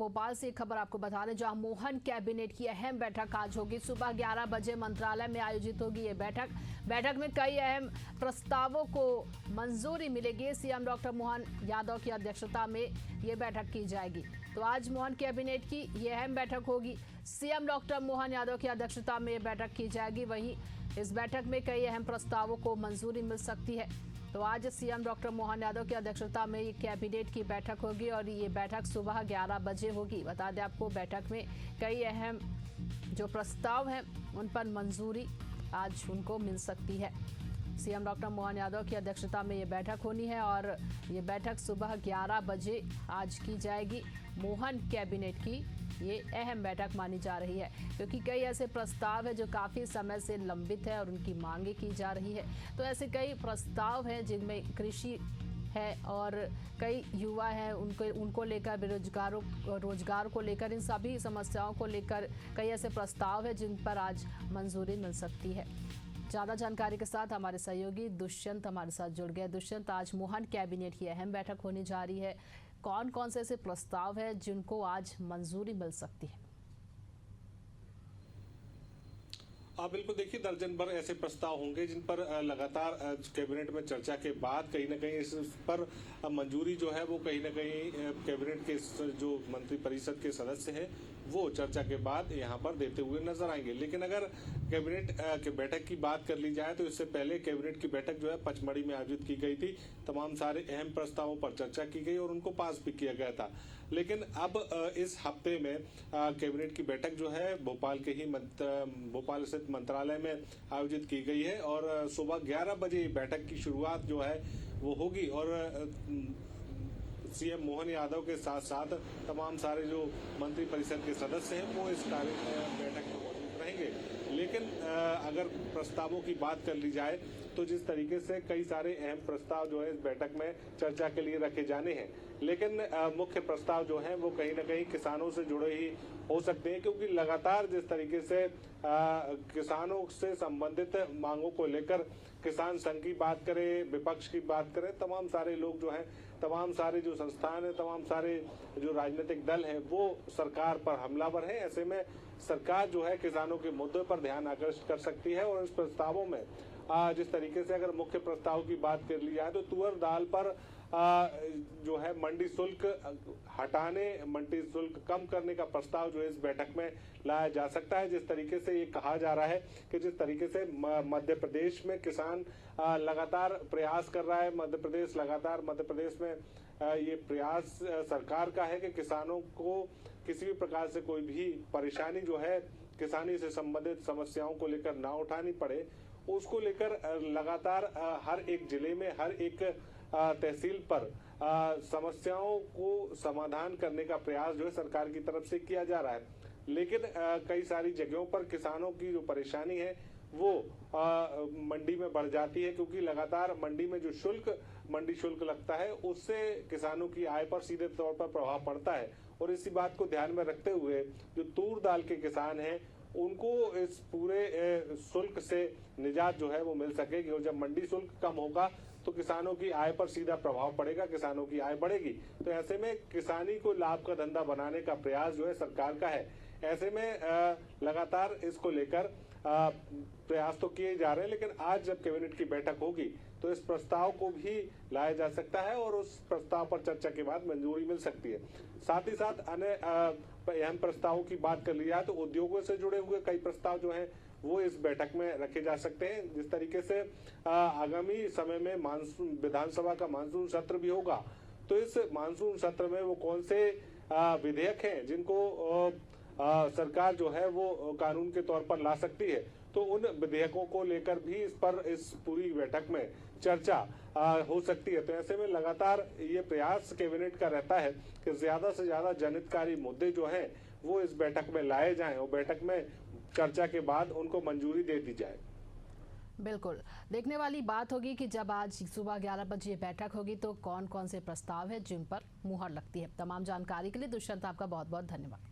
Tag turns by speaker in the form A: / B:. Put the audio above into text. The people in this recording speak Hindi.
A: भोपाल से एक खबर आपको बता दें, जहां मोहन कैबिनेट की अहम बैठक आज होगी। सुबह 11 बजे मंत्रालय में आयोजित होगी ये बैठक में कई अहम प्रस्तावों को मंजूरी मिलेगी। सीएम डॉक्टर मोहन यादव की अध्यक्षता में ये बैठक की जाएगी। तो आज मोहन कैबिनेट की ये अहम बैठक होगी। सीएम डॉक्टर मोहन यादव की अध्यक्षता में ये बैठक की जाएगी। वहीं इस बैठक में कई अहम प्रस्तावों को मंजूरी मिल सकती है। तो आज सीएम डॉक्टर मोहन यादव की अध्यक्षता में ये कैबिनेट की बैठक होगी और ये बैठक सुबह 11 बजे होगी। बता दें आपको, बैठक में कई अहम जो प्रस्ताव हैं उन पर मंजूरी आज उनको मिल सकती है। सीएम डॉक्टर मोहन यादव की अध्यक्षता में ये बैठक होनी है और ये बैठक सुबह 11 बजे आज की जाएगी। मोहन कैबिनेट की ये अहम बैठक मानी जा रही है, क्योंकि कई ऐसे प्रस्ताव है जो काफ़ी समय से लंबित है और उनकी मांगे की जा रही है। तो ऐसे कई प्रस्ताव हैं जिनमें कृषि है और कई युवा हैं, उनको लेकर रोजगार को लेकर, इन सभी समस्याओं को लेकर कई ऐसे प्रस्ताव है जिन पर आज मंजूरी मिल सकती है। ज़्यादा जानकारी के साथ हमारे सहयोगी दुष्यंत हमारे साथ जुड़ गए। दुष्यंत, आज मोहन कैबिनेट की अहम बैठक होने जा रही है। कौन कौन से ऐसे प्रस्ताव है जिनको आज मंजूरी मिल सकती है?
B: बिल्कुल, देखिए, दर्जन भर ऐसे प्रस्ताव होंगे जिन पर लगातार कैबिनेट में चर्चा के बाद कहीं ना कहीं इस पर मंजूरी जो है वो कहीं ना कहीं कैबिनेट के जो मंत्रिपरिषद के सदस्य हैं वो चर्चा के बाद यहाँ पर देते हुए नजर आएंगे। लेकिन अगर कैबिनेट की बैठक की बात कर ली जाए तो इससे पहले कैबिनेट की बैठक जो है पचमढ़ी में आयोजित की गई थी। तमाम सारे अहम प्रस्तावों पर चर्चा की गई और उनको पास भी किया गया था। लेकिन अब इस हफ्ते में कैबिनेट की बैठक जो है भोपाल स्थित मंत्रालय में आयोजित की गई है और सुबह 11 बजे बैठक की शुरुआत जो है वो होगी और सीएम मोहन यादव के साथ साथ तमाम सारे जो मंत्रिपरिषद के सदस्य हैं वो इस बैठक में मौजूद रहेंगे। लेकिन अगर प्रस्तावों की बात कर ली जाए तो जिस तरीके से कई सारे अहम प्रस्ताव जो है इस बैठक में चर्चा के लिए रखे जाने हैं, लेकिन मुख्य प्रस्ताव जो हैं वो कहीं ना कहीं किसानों से जुड़े ही हो सकते हैं, क्योंकि लगातार जिस तरीके से किसानों से संबंधित मांगों को लेकर किसान संघ की बात करें, विपक्ष की बात करें, तमाम सारे लोग जो हैं, तमाम सारे जो संस्थान है, तमाम सारे जो राजनीतिक दल हैं वो सरकार पर हमलावर हैं। ऐसे में सरकार जो है किसानों के मुद्दों पर ध्यान आकर्षित कर सकती है और इस प्रस्तावों में जिस तरीके से अगर मुख्य प्रस्ताव की बात कर ली जाए तो तुअर दाल पर जो है मंडी शुल्क हटाने, मंडी शुल्क कम करने का प्रस्ताव जो है इस बैठक में लाया जा सकता है। जिस तरीके से ये कहा जा रहा है कि जिस तरीके से मध्य प्रदेश में किसान लगातार प्रयास कर रहा है, मध्य प्रदेश में ये प्रयास सरकार का है कि किसानों को किसी भी प्रकार से कोई भी परेशानी जो है किसानी से संबंधित समस्याओं को लेकर ना उठानी पड़े, उसको लेकर लगातार हर एक जिले में, हर एक तहसील पर समस्याओं को समाधान करने का प्रयास जो है सरकार की तरफ से किया जा रहा है। लेकिन कई सारी जगहों पर किसानों की जो परेशानी है वो मंडी में बढ़ जाती है, क्योंकि लगातार मंडी में जो मंडी शुल्क लगता है उससे किसानों की आय पर सीधे तौर पर प्रभाव पड़ता है। और इसी बात को ध्यान में रखते हुए जो तूर दाल के किसान हैं उनको इस पूरे शुल्क से निजात जो है वो मिल सकेगी और जब मंडी शुल्क कम होगा तो किसानों की आय पर सीधा प्रभाव पड़ेगा, किसानों की आय बढ़ेगी। तो ऐसे में किसानी को लाभ का धंधा बनाने का प्रयास जो है सरकार का है। ऐसे में लगातार इसको लेकर प्रयास तो किए जा रहे हैं, लेकिन आज जब कैबिनेट की बैठक होगी तो इस प्रस्ताव को भी लाया जा सकता है और उस प्रस्ताव पर चर्चा के बाद मंजूरी मिल सकती है। साथ ही साथ अन्य अहम प्रस्तावों की बात कर ली जाए तो उद्योगों से जुड़े हुए कई प्रस्ताव जो हैं वो इस बैठक में रखे जा सकते हैं। जिस तरीके से आगामी समय में विधानसभा का मानसून सत्र भी होगा, तो इस मानसून सत्र में वो कौन से विधेयक हैं जिनको सरकार जो है वो कानून के तौर पर ला सकती है, तो उन विधेयकों को लेकर भी इस पूरी बैठक में चर्चा हो सकती है। तो ऐसे में लगातार ये प्रयास कैबिनेट का रहता है कि ज्यादा से ज्यादा जनहितकारी मुद्दे जो हैं वो इस बैठक में लाए जाएं और बैठक में चर्चा के बाद उनको मंजूरी दे दी जाए।
A: बिल्कुल, देखने वाली बात होगी कि जब आज सुबह 11 बजे बैठक होगी तो कौन कौन से प्रस्ताव है जिन पर मुहर लगती है। तमाम जानकारी के लिए दुष्यंत आपका बहुत बहुत धन्यवाद।